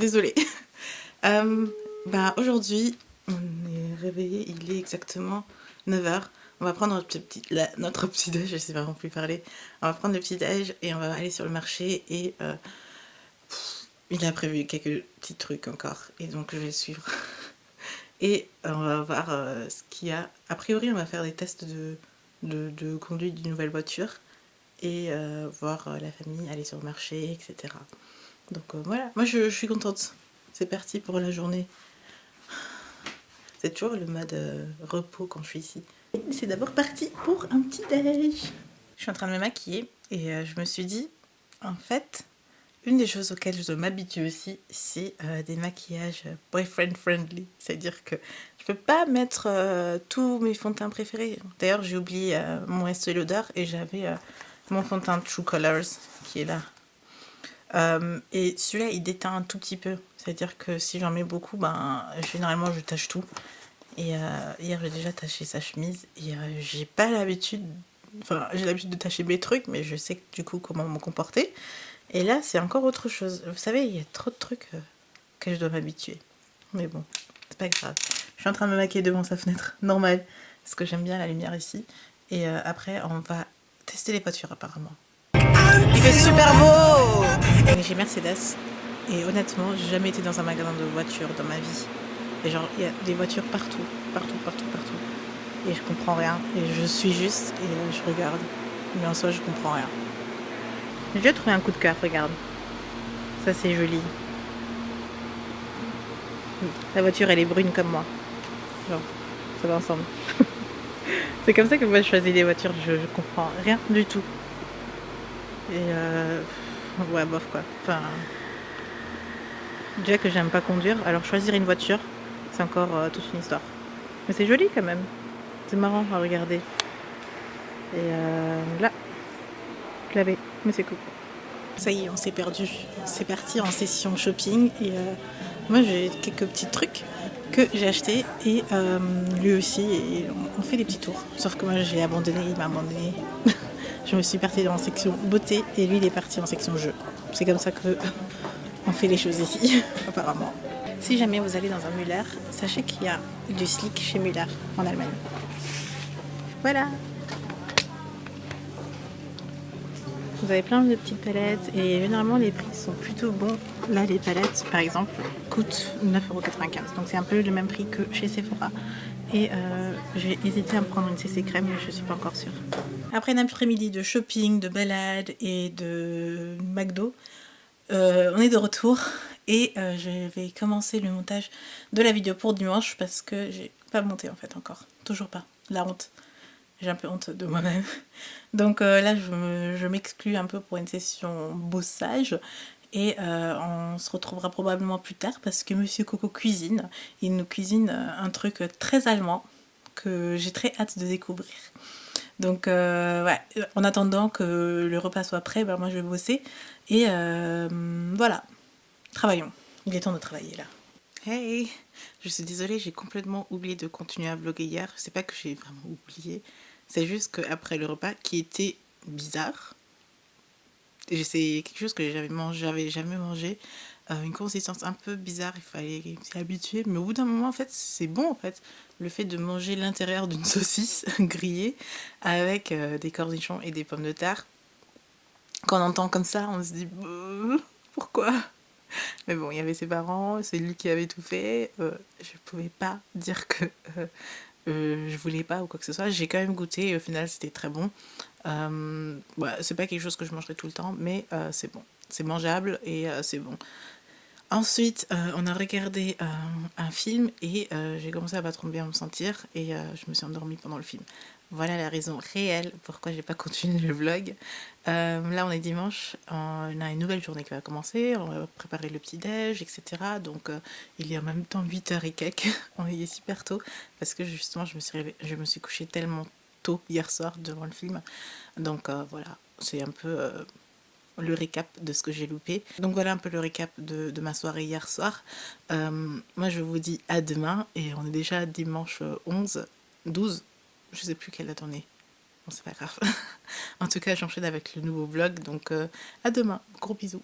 désolée. Aujourd'hui, on est réveillé, il est exactement 9 h. On va prendre notre petit déj, je sais vraiment plus parler. On va prendre le petit déj et on va aller sur le marché et il a prévu quelques petits trucs encore et donc je vais le suivre. Et on va voir ce qu'il y a. A priori, on va faire des tests de conduite d'une nouvelle voiture et voir la famille aller sur le marché, etc. Donc voilà, moi je suis contente. C'est parti pour la journée. C'est toujours le mode repos quand je suis ici. C'est d'abord parti pour un petit déj. Je suis en train de me maquiller et je me suis dit, en fait, une des choses auxquelles je dois m'habituer aussi, c'est des maquillages boyfriend friendly. C'est-à-dire que je peux pas mettre tous mes fonds de teint préférés. D'ailleurs, j'ai oublié mon Estée Lauder et j'avais mon fond de teint True Colors qui est là. Et celui-là, il déteint un tout petit peu. C'est-à-dire que si j'en mets beaucoup, généralement, je tâche tout. Et hier, j'ai déjà taché sa chemise. Et j'ai pas l'habitude... Enfin, j'ai l'habitude de tacher mes trucs, mais je sais du coup comment me comporter. Et là, c'est encore autre chose. Vous savez, il y a trop de trucs que je dois m'habituer. Mais bon, c'est pas grave. Je suis en train de me maquiller devant sa fenêtre, normal. Parce que j'aime bien la lumière ici. Et après, on va tester les voitures apparemment. Il fait super beau! J'ai Mercedes. Et honnêtement, j'ai jamais été dans un magasin de voitures dans ma vie. Et genre, il y a des voitures partout. Partout, partout, partout. Et je comprends rien. Et je suis juste et je regarde. Mais en soi, je comprends rien. J'ai déjà trouvé un coup de cœur, regarde. Ça, c'est joli. La voiture, elle est brune comme moi. Genre, ça va ensemble. C'est comme ça que moi, je choisis des voitures. Je comprends rien du tout. Et ouais, bof quoi. Enfin, déjà que j'aime pas conduire, alors choisir une voiture, c'est encore toute une histoire. Mais c'est joli quand même. C'est marrant à regarder. Et là, clavé. Mais c'est cool. Ça y est, on s'est perdu. C'est parti en session shopping. Et moi, j'ai quelques petits trucs que j'ai achetés. Et lui aussi. Et on fait des petits tours. Sauf que moi, j'ai abandonné. Il m'a abandonné. Je me suis partie en section beauté. Et lui, il est parti en section jeu. C'est comme ça que on fait les choses ici, apparemment. Si jamais vous allez dans un Müller, sachez qu'il y a du slick chez Müller, en Allemagne. Voilà. Vous avez plein de petites palettes et généralement les prix sont plutôt bons. Là, les palettes, par exemple, coûtent 9,95 €. Donc c'est un peu le même prix que chez Sephora. Et j'ai hésité à me prendre une CC crème, mais je suis pas encore sûre. Après un après-midi de shopping, de balade et de McDo, on est de retour et je vais commencer le montage de la vidéo pour dimanche parce que j'ai pas monté en fait encore. Toujours pas. La honte. J'ai un peu honte de moi-même. Donc là, je m'exclus un peu pour une session bossage. Et on se retrouvera probablement plus tard parce que Monsieur Coco cuisine. Il nous cuisine un truc très allemand que j'ai très hâte de découvrir. Donc ouais, en attendant que le repas soit prêt, moi je vais bosser. Et voilà, travaillons. Il est temps de travailler là. Hey, je suis désolée, j'ai complètement oublié de continuer à vlogger hier. C'est pas que j'ai vraiment oublié, c'est juste qu'après le repas qui était bizarre, c'est quelque chose que j'avais jamais mangé, une consistance un peu bizarre, il fallait s'y habituer, mais au bout d'un moment en fait c'est bon en fait, le fait de manger l'intérieur d'une saucisse grillée avec des cornichons et des pommes de terre, quand on entend comme ça on se dit pourquoi? Mais bon, il y avait ses parents, c'est lui qui avait tout fait, je pouvais pas dire que je voulais pas ou quoi que ce soit. J'ai quand même goûté et au final c'était très bon. C'est pas quelque chose que je mangerai tout le temps, mais c'est bon, c'est mangeable et c'est bon. Ensuite, on a regardé un film et j'ai commencé à pas trop bien me sentir et je me suis endormie pendant le film. Voilà la raison réelle pourquoi j'ai pas continué le vlog. Là, on est dimanche, on a une nouvelle journée qui va commencer, on va préparer le petit-déj, etc. Donc, il est en même temps 8h et quelques, on est super tôt parce que justement, je me suis couchée tellement tôt hier soir devant le film. Donc, voilà, c'est un peu le récap de ce que j'ai loupé. Donc voilà un peu le récap de ma soirée hier soir. Moi je vous dis à demain et on est déjà dimanche 11, 12, je sais plus quelle date on est. Bon c'est pas grave. En tout cas j'enchaîne avec le nouveau vlog donc à demain. Gros bisous.